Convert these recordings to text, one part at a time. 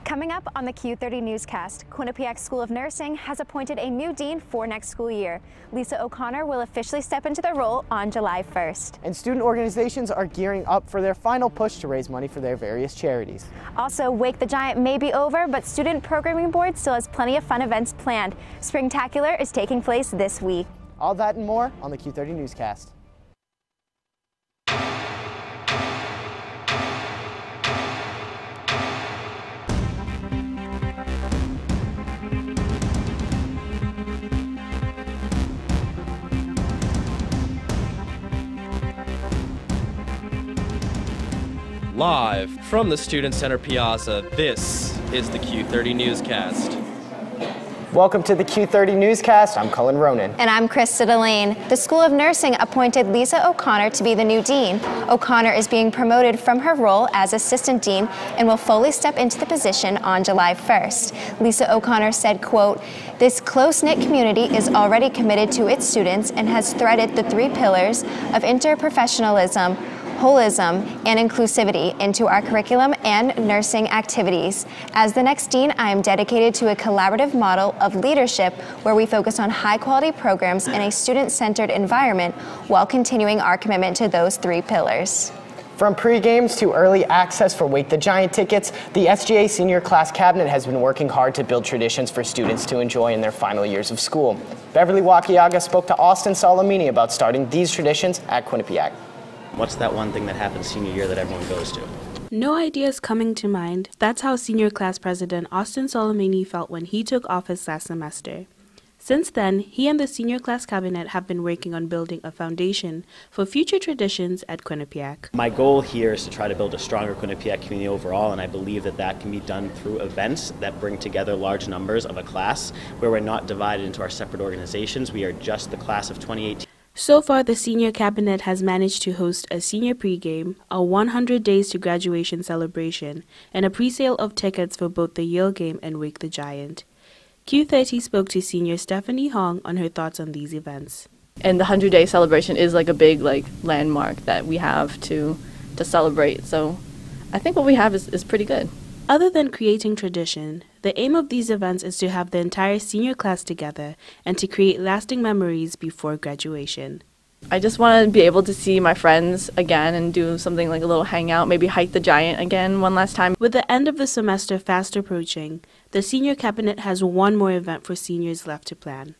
Coming up on the Q30 Newscast, Quinnipiac School of Nursing has appointed a new dean for next school year. Lisa O'Connor will officially step into the role on July 1st. And student organizations are gearing up for their final push to raise money for their various charities. Also, Wake the Giant may be over, but Student Programming Board still has plenty of fun events planned. Springtacular is taking place this week. All that and more on the Q30 Newscast. Live from the Student Center Piazza, this is the Q30 Newscast. Welcome to the Q30 Newscast. I'm Cullen Ronan. And I'm Krista Delane. The School of Nursing appointed Lisa O'Connor to be the new dean. O'Connor is being promoted from her role as assistant dean and will fully step into the position on July 1st. Lisa O'Connor said, quote, "This close-knit community is already committed to its students and has threaded the three pillars of interprofessionalism, holism, and inclusivity into our curriculum and nursing activities. As the next dean, I am dedicated to a collaborative model of leadership where we focus on high-quality programs in a student-centered environment while continuing our commitment to those three pillars." From pre-games to early access for Wake the Giant tickets, the SGA Senior Class Cabinet has been working hard to build traditions for students to enjoy in their final years of school. Beverly Wakiaga spoke to Austin Salamini about starting these traditions at Quinnipiac. What's that one thing that happens senior year that everyone goes to? No ideas coming to mind. That's how Senior Class President Austin Salamini felt when he took office last semester. Since then, he and the Senior Class Cabinet have been working on building a foundation for future traditions at Quinnipiac. My goal here is to try to build a stronger Quinnipiac community overall, and I believe that that can be done through events that bring together large numbers of a class where we're not divided into our separate organizations. We are just the class of 2018. So far, the Senior Cabinet has managed to host a senior pregame, a 100 Days to Graduation celebration, and a presale of tickets for both the Yale game and Wake the Giant. Q30 spoke to senior Stephanie Hong on her thoughts on these events. And the 100-day celebration is like a big landmark that we have to celebrate. So I think what we have is pretty good. Other than creating tradition, the aim of these events is to have the entire senior class together and to create lasting memories before graduation. I just want to be able to see my friends again and do something like a little hangout, maybe hike the giant again one last time. With the end of the semester fast approaching, the Senior Cabinet has one more event for seniors left to plan: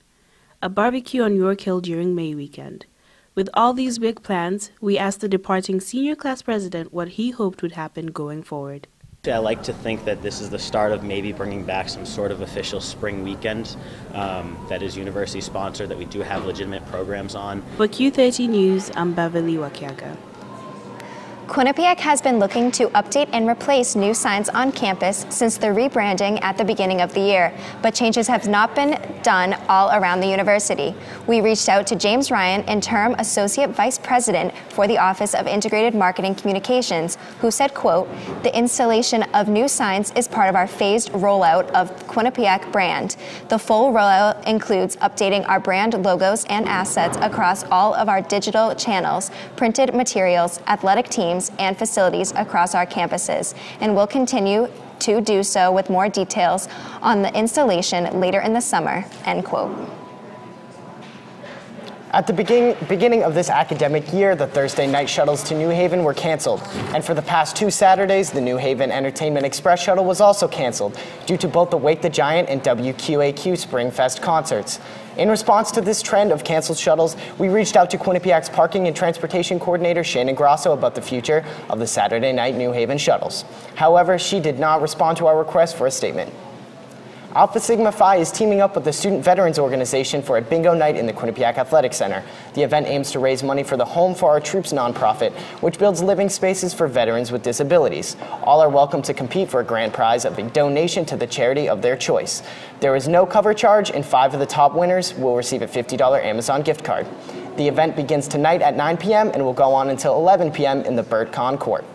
a barbecue on York Hill during May weekend. With all these big plans, we asked the departing senior class president what he hoped would happen going forward. I like to think that this is the start of maybe bringing back some sort of official spring weekend that is university sponsored, that we do have legitimate programs on. For Q30 News, I'm Beverly Wakiaga. Quinnipiac has been looking to update and replace new signs on campus since the rebranding at the beginning of the year, but changes have not been done all around the university. We reached out to James Ryan, Interim Associate Vice President for the Office of Integrated Marketing Communications, who said, quote, "The installation of new signs is part of our phased rollout of Quinnipiac brand. The full rollout includes updating our brand logos and assets across all of our digital channels, printed materials, athletic teams, and facilities across our campuses, and will continue to do so with more details on the installation later in the summer," end quote. At the beginning of this academic year, the Thursday night shuttles to New Haven were canceled. And for the past 2 Saturdays, the New Haven Entertainment Express shuttle was also canceled due to both the Wake the Giant and WQAQ Springfest concerts. In response to this trend of canceled shuttles, we reached out to Quinnipiac's Parking and Transportation Coordinator Shannon Grosso about the future of the Saturday night New Haven shuttles. However, she did not respond to our request for a statement. Alpha Sigma Phi is teaming up with the Student Veterans Organization for a bingo night in the Quinnipiac Athletic Center. The event aims to raise money for the Home for Our Troops nonprofit, which builds living spaces for veterans with disabilities. All are welcome to compete for a grand prize of a donation to the charity of their choice. There is no cover charge, and 5 of the top winners will receive a $50 Amazon gift card. The event begins tonight at 9 p.m. and will go on until 11 p.m. in the Burt Conn Court.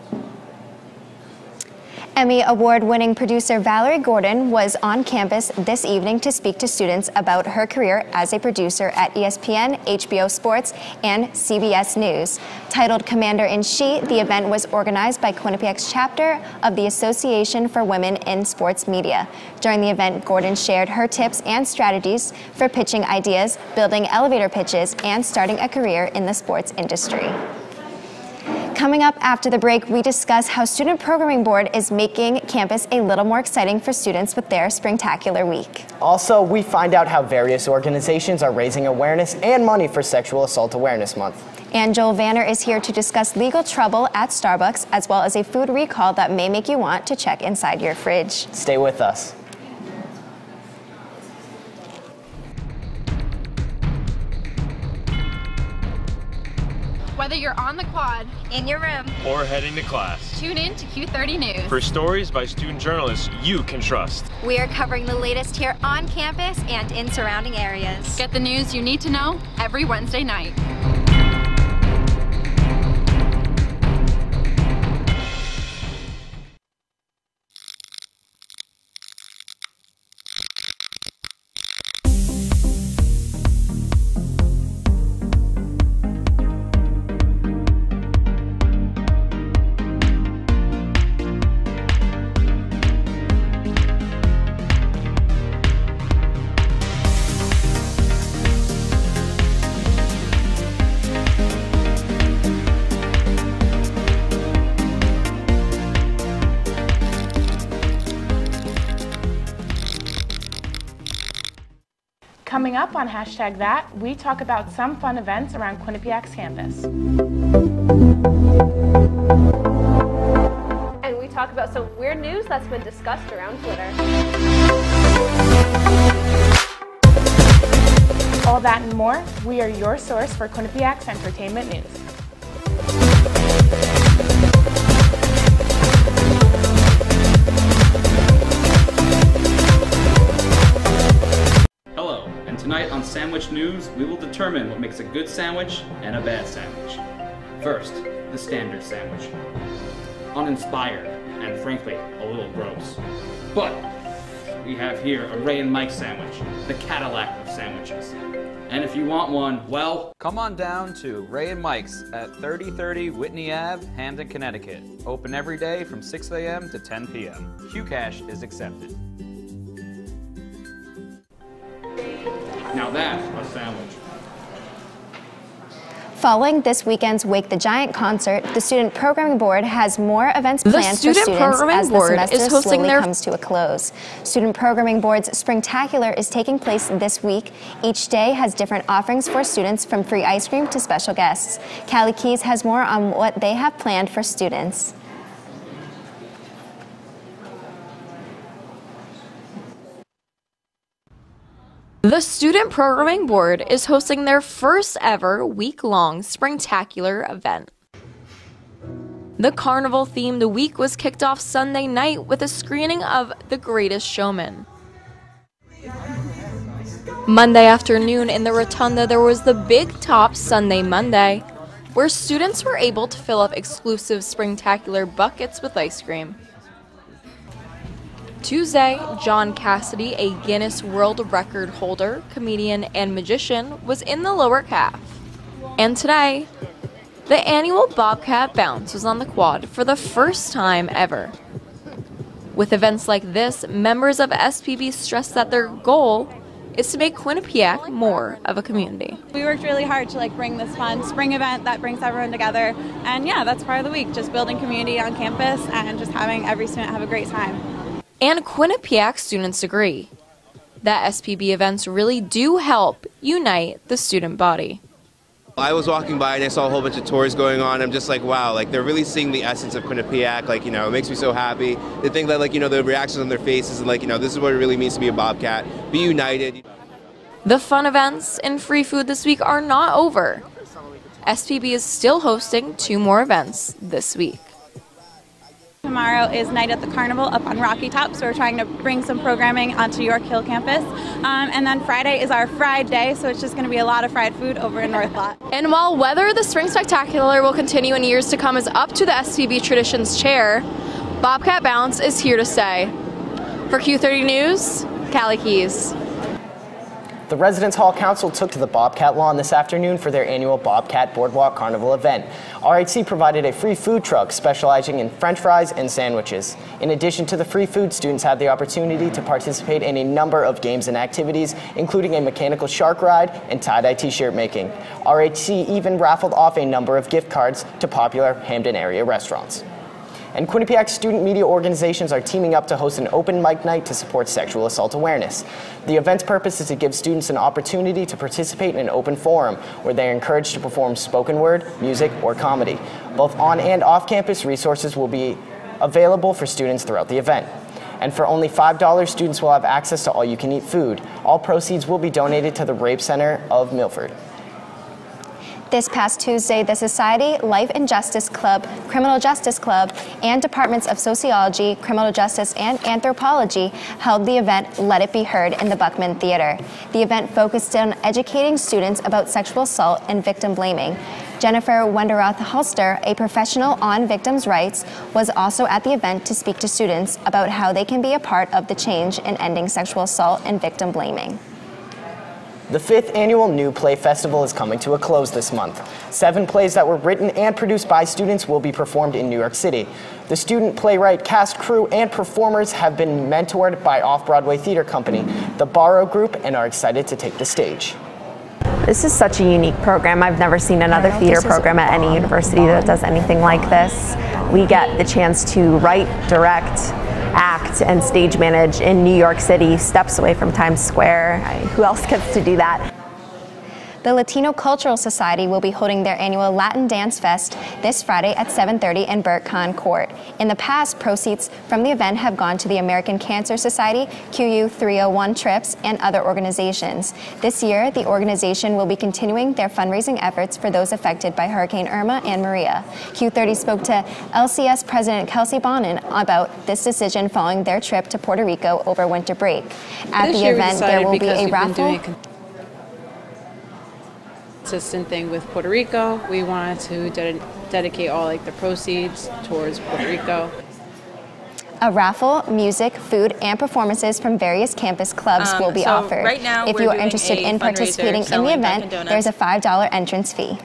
Emmy Award-winning producer Valerie Gordon was on campus this evening to speak to students about her career as a producer at ESPN, HBO Sports, and CBS News. Titled Commander-in-Chief, the event was organized by Quinnipiac's chapter of the Association for Women in Sports Media. During the event, Gordon shared her tips and strategies for pitching ideas, building elevator pitches, and starting a career in the sports industry. Coming up after the break, we discuss how Student Programming Board is making campus a little more exciting for students with their Springtacular Week. Also, we find out how various organizations are raising awareness and money for Sexual Assault Awareness Month. And Joel Vanner is here to discuss legal trouble at Starbucks, as well as a food recall that may make you want to check inside your fridge. Stay with us. Whether you're on the quad, In your room, or heading to class, tune in to Q30 News. for stories by student journalists you can trust. we are covering the latest here on campus and in surrounding areas. Get the news you need to know every Wednesday night. Coming up on #that, we talk about some fun events around Quinnipiac's campus. And we talk about some weird news that's been discussed around Twitter. All that and more, we are your source for Quinnipiac's entertainment news. Hello, and tonight on Sandwich News, we will determine what makes a good sandwich and a bad sandwich. First, the standard sandwich. Uninspired, and frankly, a little gross. But we have here a Ray and Mike sandwich, the Cadillac of sandwiches. And if you want one, well, come on down to Ray and Mike's at 3030 Whitney Ave, Hamden, Connecticut. Open every day from 6 a.m. to 10 p.m. QCash is accepted. now that's a sandwich. Following this weekend's Wake the Giant concert, the Student Programming Board has more events planned for students as the semester slowly comes to a close. Student Programming Board's Springtacular is taking place this week. Each day has different offerings for students, from free ice cream to special guests. Callie Keys has more on what they have planned for students. The Student Programming Board is hosting their first ever week-long Springtacular event. The carnival-themed week was kicked off Sunday night with a screening of The Greatest Showman. Monday afternoon in the Rotunda, there was the Big Top Sunday Monday, where students were able to fill up exclusive Springtacular buckets with ice cream. Tuesday, John Cassidy, a Guinness World Record holder, comedian, and magician, was in the lower calf. And today, the annual Bobcat Bounce was on the quad for the first time ever. With events like this, members of SPB stress that their goal is to make Quinnipiac more of a community. We worked really hard to bring this fun spring event that brings everyone together, and yeah, that's part of the week, just building community on campus and just having every student have a great time. And Quinnipiac students agree that SPB events really do help unite the student body. I was walking by and I saw a whole bunch of tours going on. I'm just like, wow, they're really seeing the essence of Quinnipiac. It makes me so happy. They think that, the reactions on their faces and, this is what it really means to be a Bobcat. Be united. The fun events and free food this week are not over. SPB is still hosting 2 more events this week. Tomorrow is Night at the Carnival up on Rocky Top, so we're trying to bring some programming onto York Hill campus. And then Friday is our Fried Day, so it's just going to be a lot of fried food over in North Lot. And while whether the Spring Spectacular will continue in years to come is up to the SPB Traditions Chair, Bobcat Bounce is here to stay. For Q30 News, Callie Keys. The Residence Hall Council took to the Bobcat lawn this afternoon for their annual Bobcat Boardwalk Carnival event. RHC provided a free food truck specializing in French fries and sandwiches. In addition to the free food, students had the opportunity to participate in a number of games and activities, including a mechanical shark ride and tie-dye t-shirt making. RHC even raffled off a number of gift cards to popular Hamden area restaurants. And Quinnipiac student media organizations are teaming up to host an open mic night to support sexual assault awareness. The event's purpose is to give students an opportunity to participate in an open forum where they are encouraged to perform spoken word, music, or comedy. Both on and off-campus resources will be available for students throughout the event. And for only $5, students will have access to all-you-can-eat food. All proceeds will be donated to the Rape Center of Milford. This past Tuesday, the Society, Life and Justice Club, Criminal Justice Club, and Departments of Sociology, Criminal Justice, and Anthropology held the event Let It Be Heard in the Buckman Theater. The event focused on educating students about sexual assault and victim blaming. Jennifer Wenderath-Halster, a professional on victims' rights, was also at the event to speak to students about how they can be a part of the change in ending sexual assault and victim blaming. The 5th annual New Play Festival is coming to a close this month. 7 plays that were written and produced by students will be performed in New York City. The student playwright, cast, crew, and performers have been mentored by off-Broadway theater company, the Barrow Group, and are excited to take the stage. This is such a unique program. I've never seen another theater program at any university that does anything like this. We get the chance to write, direct, act, and stage manage in New York City, steps away from Times Square. Who else gets to do that? The Latino Cultural Society will be holding their annual Latin Dance Fest this Friday at 7:30 in Burt Kahn Court. In the past, proceeds from the event have gone to the American Cancer Society, QU 301 Trips, and other organizations. This year, the organization will be continuing their fundraising efforts for those affected by Hurricane Irma and Maria. Q30 spoke to LCS President Kelsey Bonin about this decision following their trip to Puerto Rico over winter break. At the event, there will be a raffle. Consistent thing with Puerto Rico. We wanted to dedicate all the proceeds towards Puerto Rico. A raffle, music, food, and performances from various campus clubs will be offered. Right now, if you are interested in participating in the event, there's a $5 entrance fee.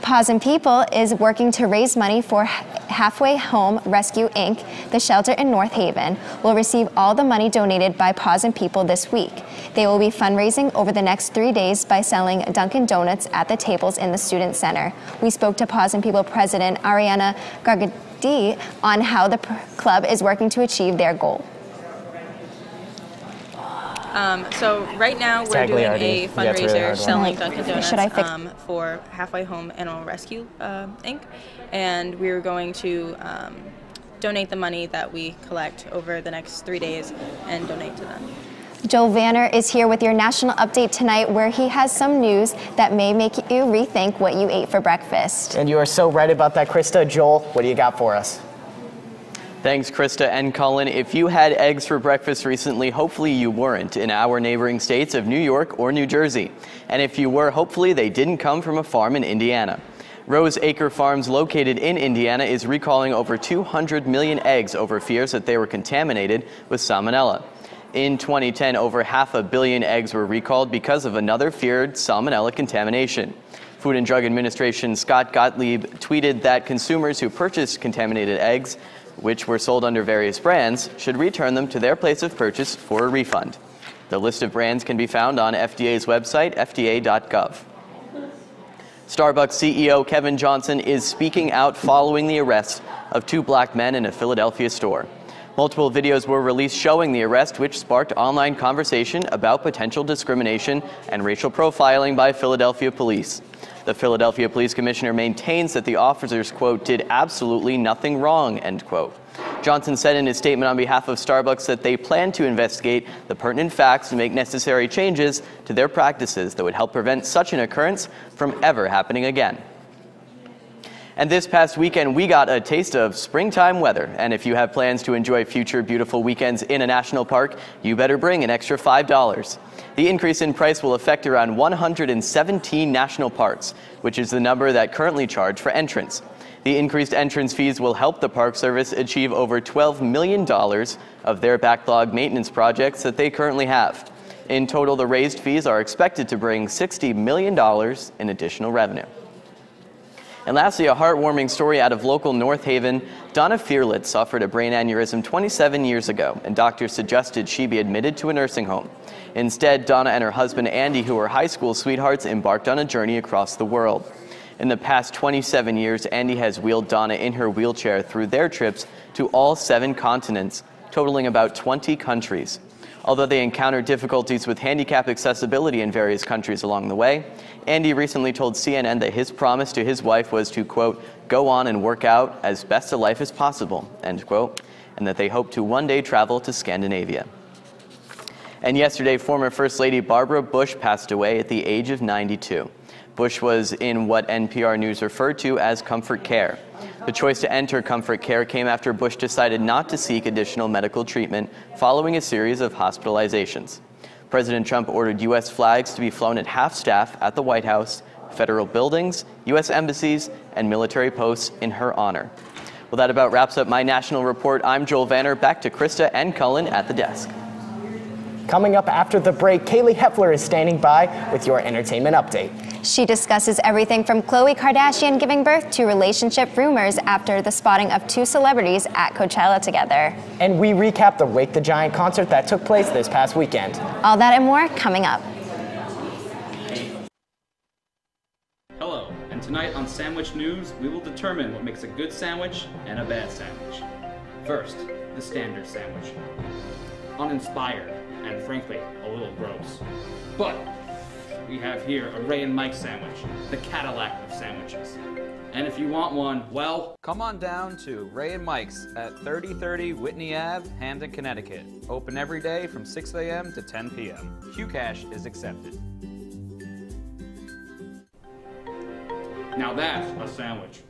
Paws and People is working to raise money for Halfway Home Rescue, Inc. The shelter in North Haven will receive all the money donated by Paws and People this week. They will be fundraising over the next 3 days by selling Dunkin' Donuts at the tables in the Student Center. We spoke to Paws and People President Ariana Gargadi on how the club is working to achieve their goal. So right now we're doing a fundraiser selling Dunkin' Donuts for Halfway Home Animal Rescue, Inc. And we're going to donate the money that we collect over the next 3 days and donate to them. Joel Vanner is here with your national update tonight, where he has some news that may make you rethink what you ate for breakfast. And you are so right about that, Krista. Joel, what do you got for us? Thanks, Krista and Cullen. If you had eggs for breakfast recently, hopefully you weren't in our neighboring states of New York or New Jersey. And if you were, hopefully they didn't come from a farm in Indiana. Rose Acre Farms, located in Indiana, is recalling over 200 million eggs over fears that they were contaminated with salmonella. In 2010, over 500 million eggs were recalled because of another feared salmonella contamination. Food and Drug Administration Scott Gottlieb tweeted that consumers who purchased contaminated eggs, which were sold under various brands, should return them to their place of purchase for a refund. The list of brands can be found on FDA's website, fda.gov. Starbucks CEO Kevin Johnson is speaking out following the arrest of 2 black men in a Philadelphia store. Multiple videos were released showing the arrest, which sparked online conversation about potential discrimination and racial profiling by Philadelphia police. The Philadelphia Police Commissioner maintains that the officers, quote, did absolutely nothing wrong, end quote. Johnson said in his statement on behalf of Starbucks that they plan to investigate the pertinent facts and make necessary changes to their practices that would help prevent such an occurrence from ever happening again. And this past weekend, we got a taste of springtime weather. And if you have plans to enjoy future beautiful weekends in a national park, you better bring an extra $5. The increase in price will affect around 117 national parks, which is the number that currently charge for entrance. The increased entrance fees will help the Park Service achieve over $12 million of their backlog maintenance projects that they currently have. In total, the raised fees are expected to bring $60 million in additional revenue. And lastly, a heartwarming story out of local North Haven. Donna Fearlett suffered a brain aneurysm 27 years ago, and doctors suggested she be admitted to a nursing home. Instead, Donna and her husband Andy, who were high school sweethearts, embarked on a journey across the world. In the past 27 years, Andy has wheeled Donna in her wheelchair through their trips to all 7 continents, totaling about 20 countries. Although they encountered difficulties with handicap accessibility in various countries along the way, Andy recently told CNN that his promise to his wife was to, quote, go on and work out as best a life as possible, end quote, and that they hope to one day travel to Scandinavia. And yesterday, former First Lady Barbara Bush passed away at the age of 92. Bush was in what NPR News referred to as comfort care. The choice to enter comfort care came after Bush decided not to seek additional medical treatment following a series of hospitalizations. President Trump ordered U.S. flags to be flown at half-staff at the White House, federal buildings, U.S. embassies, and military posts in her honor. Well, that about wraps up my national report. I'm Joel Vanner. Back to Krista and Cullen at the desk. Coming up after the break, Kaylee Heffler is standing by with your entertainment update. She discusses everything from Khloe Kardashian giving birth to relationship rumors after the spotting of 2 celebrities at Coachella together. And we recap the Wake the Giant concert that took place this past weekend. All that and more coming up. Hello, and tonight on Sandwich News, we will determine what makes a good sandwich and a bad sandwich. First, the standard sandwich. Uninspired and frankly, a little gross. But we have here a Ray and Mike sandwich, the Cadillac of sandwiches. And if you want one, well, come on down to Ray and Mike's at 3030 Whitney Ave, Hamden, Connecticut. Open every day from 6 a.m. to 10 p.m. QCash is accepted. Now that's a sandwich.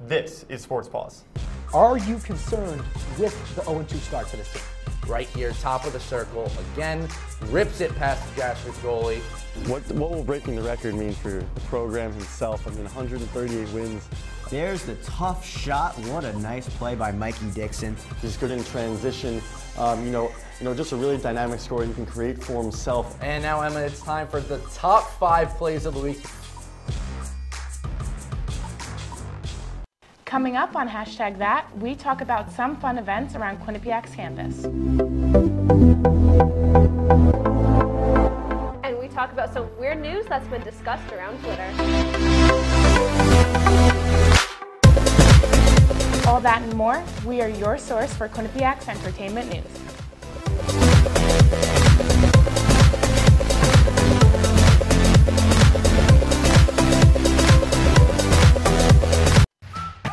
This is Sports Pause. Are you concerned with the 0-2 start for this team? Right here, top of the circle, again, rips it past the grassroots goalie. What will breaking the record mean for the program himself? I mean, 138 wins. There's the tough shot. What a nice play by Mikey Dixon. He's good in transition. You know, just a really dynamic scorer he can create for himself. And now, Emma, it's time for the top 5 plays of the week. Coming up on #that, we talk about some fun events around Quinnipiac's campus. And we talk about some weird news that's been discussed around Twitter. All that and more, we are your source for Quinnipiac's entertainment news.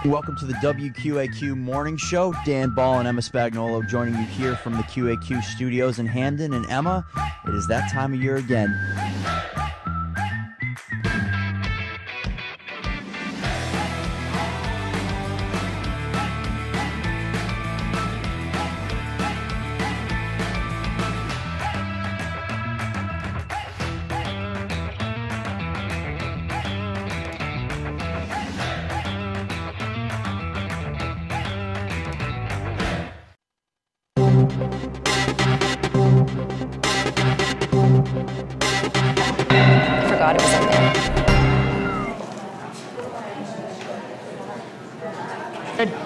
Welcome to the WQAQ Morning Show. Dan Ball and Emma Spagnolo joining you here from the QAQ studios in Hamden. And Emma, it is that time of year again. Forgot it was in there.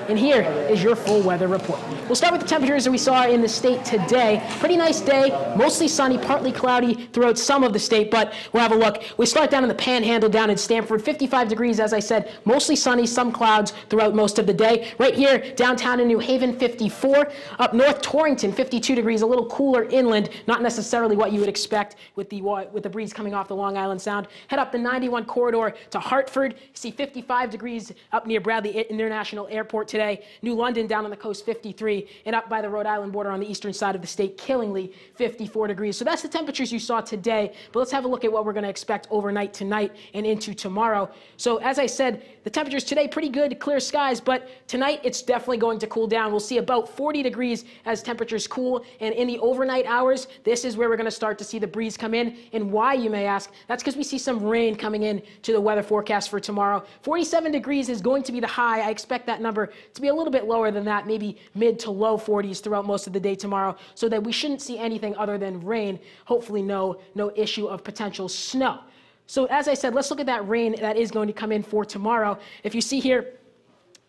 And here is your full weather report. We'll start with the temperatures that we saw in the state today. Pretty nice day, mostly sunny, partly cloudy throughout some of the state, but we'll have a look. We start down in the Panhandle down in Stamford, 55 degrees, as I said, mostly sunny, some clouds throughout most of the day. Right here, downtown in New Haven, 54. Up north, Torrington, 52 degrees, a little cooler inland, not necessarily what you would expect with the breeze coming off the Long Island Sound. Head up the 91 corridor to Hartford, see 55 degrees up near Bradley International Airport today. today. New London down on the coast, 53, and up by the Rhode Island border on the eastern side of the state, Killingly, 54 degrees. So that's the temperatures you saw today, but let's have a look at what we're going to expect overnight tonight and into tomorrow. So as I said, the temperatures today pretty good, clear skies, but tonight it's definitely going to cool down. We'll see about 40 degrees as temperatures cool, and in the overnight hours, this is where we're going to start to see the breeze come in. And why, you may ask? That's because we see some rain coming in to the weather forecast for tomorrow. 47 degrees is going to be the high. I expect that number to be a little bit lower than that, maybe mid to low 40s throughout most of the day tomorrow, so that we shouldn't see anything other than rain. Hopefully no issue of potential snow. So as I said, let's look at that rain that is going to come in for tomorrow. If you see here,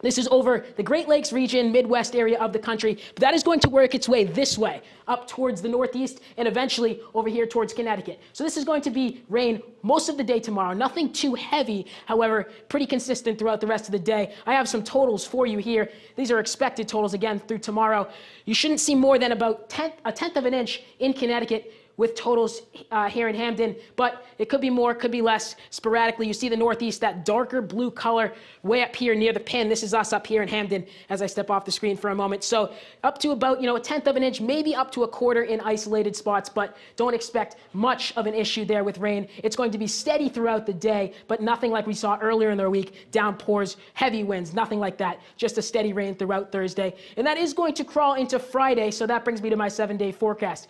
this is over the Great Lakes region, Midwest area of the country, but that is going to work its way this way, up towards the Northeast, and eventually over here towards Connecticut. So this is going to be rain most of the day tomorrow. Nothing too heavy, however, pretty consistent throughout the rest of the day. I have some totals for you here. These are expected totals again through tomorrow. You shouldn't see more than about a tenth of an inch in Connecticut, with totals here in Hamden, but it could be more, could be less sporadically. You see the Northeast, that darker blue color way up here near the pin. This is us up here in Hamden as I step off the screen for a moment. So up to about, a tenth of an inch, maybe up to a quarter in isolated spots, but don't expect much of an issue there with rain. It's going to be steady throughout the day, but nothing like we saw earlier in the week, downpours, heavy winds, nothing like that. Just a steady rain throughout Thursday. And that is going to crawl into Friday, so that brings me to my 7-day forecast.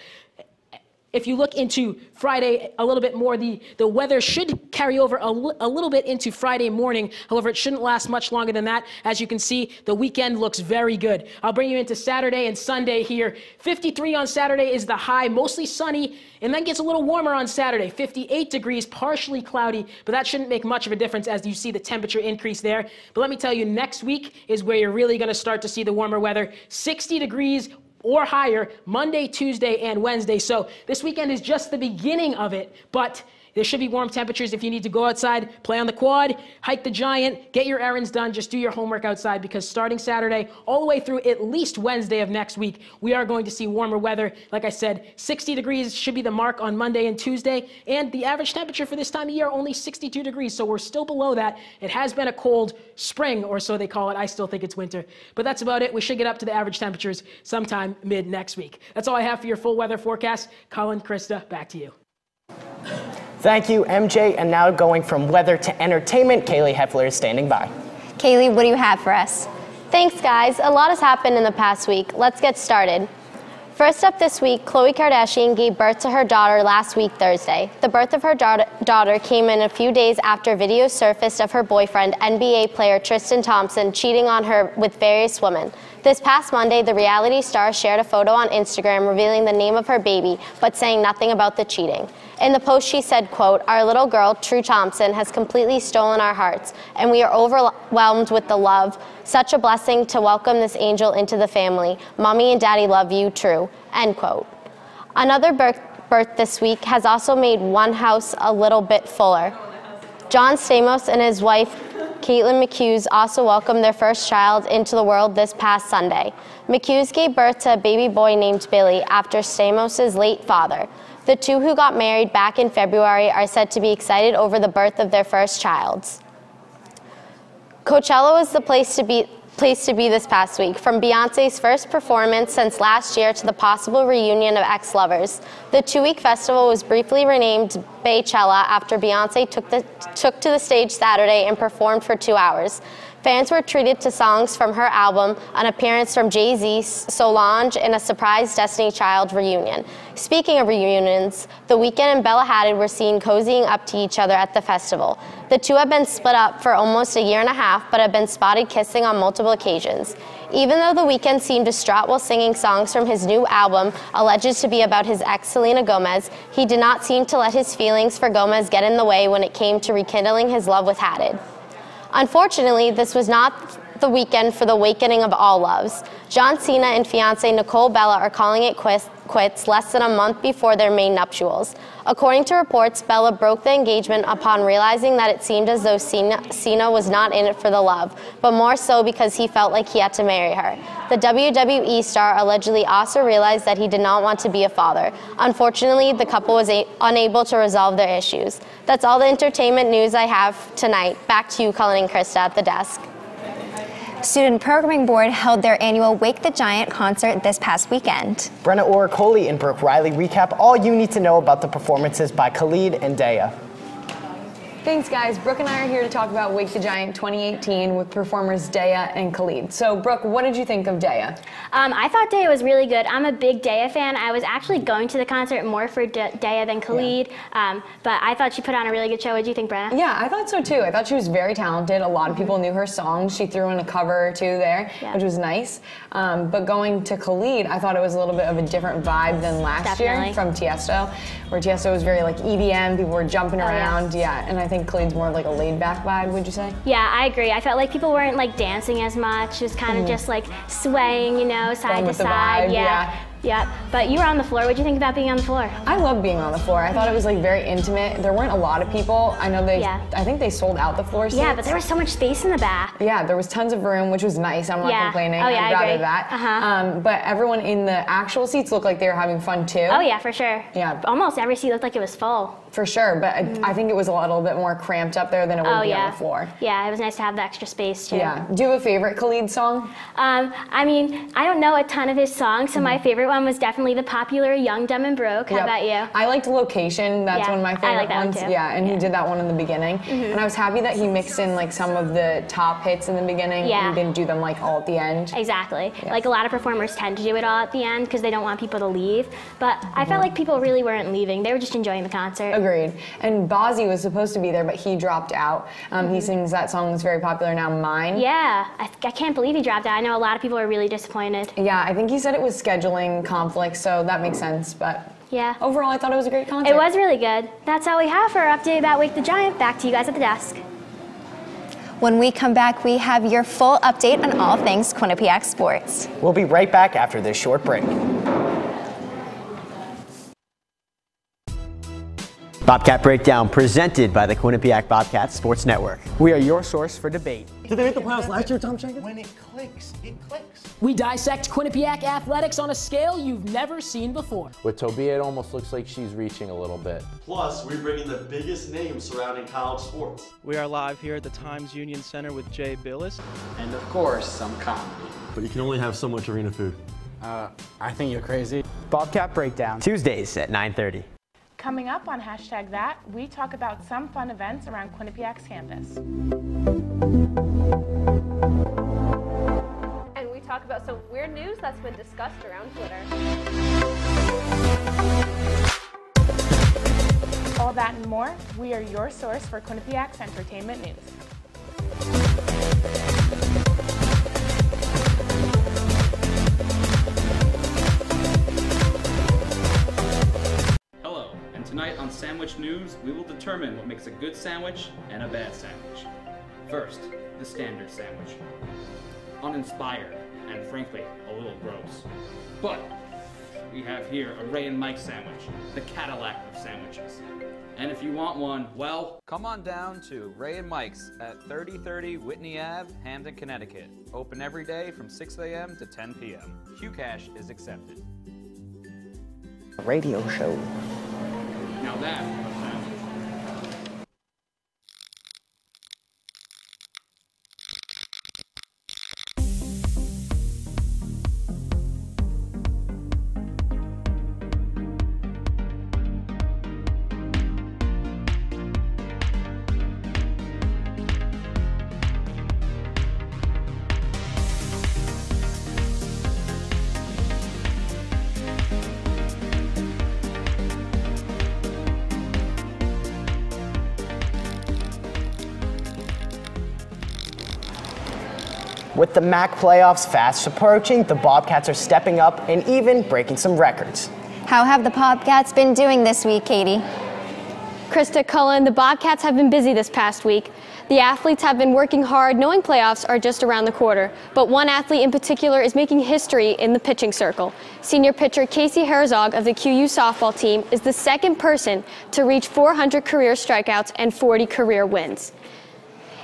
If you look into Friday a little bit more, the weather should carry over a little bit into Friday morning. However, it shouldn't last much longer than that. As you can see, the weekend looks very good. I'll bring you into Saturday and Sunday here. 53 on Saturday is the high, mostly sunny, and then gets a little warmer on Saturday. 58 degrees, partially cloudy, but that shouldn't make much of a difference as you see the temperature increase there. But let me tell you, next week is where you're really going to start to see the warmer weather. 60 degrees or higher Monday, Tuesday, and Wednesday. So this weekend is just the beginning of it, but there should be warm temperatures if you need to go outside, play on the quad, hike the Giant, get your errands done, just do your homework outside, because starting Saturday all the way through at least Wednesday of next week, we are going to see warmer weather. Like I said, 60 degrees should be the mark on Monday and Tuesday, and the average temperature for this time of year, only 62 degrees, so we're still below that. It has been a cold spring, or so they call it. I still think it's winter, but that's about it. We should get up to the average temperatures sometime mid next week. That's all I have for your full weather forecast. Colin, Krista, back to you. Thank you, MJ. And now going from weather to entertainment, Kaylee Heffler is standing by. Kaylee, what do you have for us? Thanks, guys. A lot has happened in the past week. Let's get started. First up this week, Khloe Kardashian gave birth to her daughter last week, Thursday. The birth of her daughter came in a few days after videos surfaced of her boyfriend, NBA player Tristan Thompson, cheating on her with various women. This past Monday, the reality star shared a photo on Instagram revealing the name of her baby, but saying nothing about the cheating. In the post, she said, quote, "Our little girl, True Thompson, has completely stolen our hearts, and we are overwhelmed with the love. Such a blessing to welcome this angel into the family. Mommy and Daddy love you, True," end quote. Another birth this week has also made one house a little bit fuller. John Stamos and his wife, Caitlin McHughes, also welcomed their first child into the world this past Sunday. McHughes gave birth to a baby boy named Billy after Stamos' late father. The two, who got married back in February, are said to be excited over the birth of their first child. Coachella was the place to be this past week, from Beyoncé's first performance since last year to the possible reunion of ex-lovers. The 2-week festival was briefly renamed Baychella after Beyoncé took to the stage Saturday and performed for 2 hours. Fans were treated to songs from her album, an appearance from Jay-Z, Solange, and a surprise Destiny Child reunion. Speaking of reunions, The Weeknd and Bella Hadid were seen cozying up to each other at the festival. The two have been split up for almost a year and a half, but have been spotted kissing on multiple occasions. Even though The Weeknd seemed distraught while singing songs from his new album, alleged to be about his ex Selena Gomez, he did not seem to let his feelings for Gomez get in the way when it came to rekindling his love with Hadid. Unfortunately, this was not the weekend for the awakening of all loves. John Cena and fiancée Nicole Bella are calling it quits less than a month before their main nuptials. According to reports, Bella broke the engagement upon realizing that it seemed as though Cena was not in it for the love, but more so because he felt like he had to marry her. The WWE star allegedly also realized that he did not want to be a father. Unfortunately, the couple was unable to resolve their issues. That's all the entertainment news I have tonight. Back to you, Colin and Krista, at the desk. Student Programming Board held their annual Wake the Giant concert this past weekend. Brenna Oracoli and Brooke Riley recap all you need to know about the performances by Khalid and Daya. Thanks, guys. Brooke and I are here to talk about Wake the Giant 2018 with performers Daya and Khalid. So, Brooke, what did you think of Daya? I thought Daya was really good. I'm a big Daya fan. I was actually going to the concert more for Daya than Khalid, but I thought she put on a really good show. What did you think, Brenna? Yeah, I thought so too. I thought she was very talented. A lot of people knew her songs. She threw in a cover or two there, which was nice. But going to Khalid, I thought it was a little bit of a different vibe than last year from Tiesto, where Tiesto was very like EDM, people were jumping around. Yeah, and I think Khalid's more like a laid-back vibe, would you say? Yeah, I agree. I felt like people weren't like dancing as much. It was kind of just like swaying, you know, side to side. Yeah. But you were on the floor. What did you think about being on the floor? I love being on the floor. I thought it was like very intimate. There weren't a lot of people. I know I think they sold out the floor seats. Yeah, but there was so much space in the back. Yeah, there was tons of room, which was nice. I'm not complaining. Oh, yeah, I'd rather agree. that. But everyone in the actual seats looked like they were having fun too. Oh yeah, for sure. Yeah. Almost every seat looked like it was full. For sure, but I think it was a little bit more cramped up there than it would be on the floor. Yeah, it was nice to have the extra space too. Yeah. Do you have a favorite Khalid song? I mean, I don't know a ton of his songs, so my favorite one was definitely the popular Young, Dumb, and Broke. How about you? I liked Location. That's one of my favorite I like that ones. one too. Yeah, and he did that one in the beginning. And I was happy that he mixed in like some of the top hits in the beginning. Yeah. And he didn't do them like all at the end. Exactly. Like a lot of performers tend to do it all at the end because they don't want people to leave. But I felt like people really weren't leaving. They were just enjoying the concert. Agreed. And Bozzy was supposed to be there, but he dropped out. He sings that song that's very popular now, Mine. Yeah, I can't believe he dropped out. I know a lot of people are really disappointed. Yeah, I think he said it was scheduling conflicts, so that makes sense. But yeah, overall, I thought it was a great concert. It was really good. That's all we have for our update about Wake the Giant. Back to you guys at the desk. When we come back, we have your full update on all things Quinnipiac sports. We'll be right back after this short break. Bobcat Breakdown presented by the Quinnipiac Bobcat Sports Network. We are your source for debate. Did they make the playoffs last year, Tom Jenkins? When it clicks, it clicks. We dissect Quinnipiac athletics on a scale you've never seen before. With Tobia, it almost looks like she's reaching a little bit. Plus, we bring in the biggest names surrounding college sports. We are live here at the Times Union Center with Jay Billis. And of course, some comedy. But you can only have so much arena food. I think you're crazy. Bobcat Breakdown. Tuesdays at 9:30. Coming up on #that, we talk about some fun events around Quinnipiac's campus. And we talk about some weird news that's been discussed around Twitter. All that and more, we are your source for Quinnipiac's entertainment news. Tonight on Sandwich News, we will determine what makes a good sandwich and a bad sandwich. First, the standard sandwich. Uninspired and frankly, a little gross. But we have here a Ray and Mike sandwich, the Cadillac of sandwiches. And if you want one, well, come on down to Ray and Mike's at 3030 Whitney Ave, Hamden, Connecticut. Open every day from 6 a.m. to 10 p.m. Q-Cash is accepted. A radio show. Now that. With the MAC playoffs fast approaching, the Bobcats are stepping up and even breaking some records. How have the Bobcats been doing this week, Katie? Krista, Cullen, the Bobcats have been busy this past week. The athletes have been working hard, knowing playoffs are just around the corner. But one athlete in particular is making history in the pitching circle. Senior pitcher Casey Herzog of the QU softball team is the second person to reach 400 career strikeouts and 40 career wins.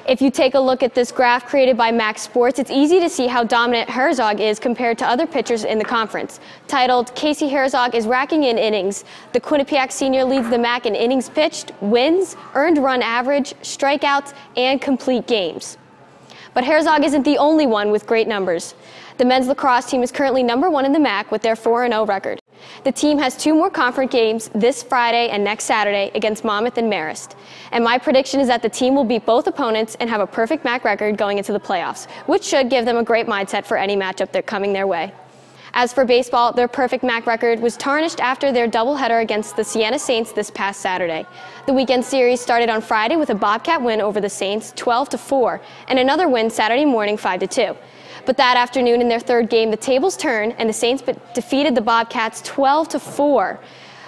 If you take a look at this graph created by Max Sports, it's easy to see how dominant Herzog is compared to other pitchers in the conference. Titled, Casey Herzog is racking in innings, the Quinnipiac senior leads the MAC in innings pitched, wins, earned run average, strikeouts, and complete games. But Herzog isn't the only one with great numbers. The men's lacrosse team is currently #1 in the MAC with their 4-0 record. The team has 2 more conference games this Friday and next Saturday against Monmouth and Marist. And my prediction is that the team will beat both opponents and have a perfect MAC record going into the playoffs, which should give them a great mindset for any matchup that's coming their way. As for baseball, their perfect MAC record was tarnished after their doubleheader against the Siena Saints this past Saturday. The weekend series started on Friday with a Bobcat win over the Saints 12-4 and another win Saturday morning 5-2. But that afternoon in their third game, the tables turned and the Saints defeated the Bobcats 12-4.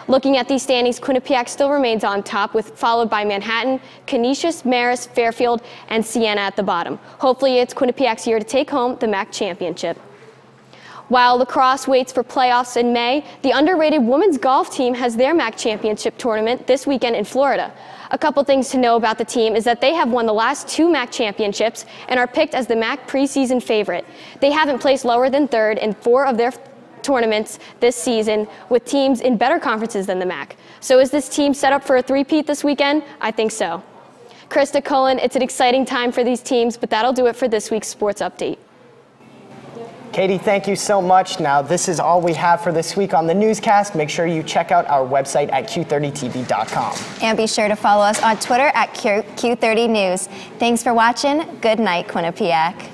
Looking at these standings, Quinnipiac still remains on top, followed by Manhattan, Canisius, Marist, Fairfield, and Siena at the bottom. Hopefully it's Quinnipiac's year to take home the MAC championship. While lacrosse waits for playoffs in May, the underrated women's golf team has their MAC championship tournament this weekend in Florida. A couple things to know about the team is that they have won the last 2 MAC championships and are picked as the MAC preseason favorite. They haven't placed lower than 3rd in 4 of their tournaments this season with teams in better conferences than the MAC. So is this team set up for a three-peat this weekend? I think so. Krista, Cullen, it's an exciting time for these teams, but that'll do it for this week's Sports Update. Katie, thank you so much. Now, this is all we have for this week on the newscast. Make sure you check out our website at q30tv.com. And be sure to follow us on Twitter at Q30 News. Thanks for watching. Good night, Quinnipiac.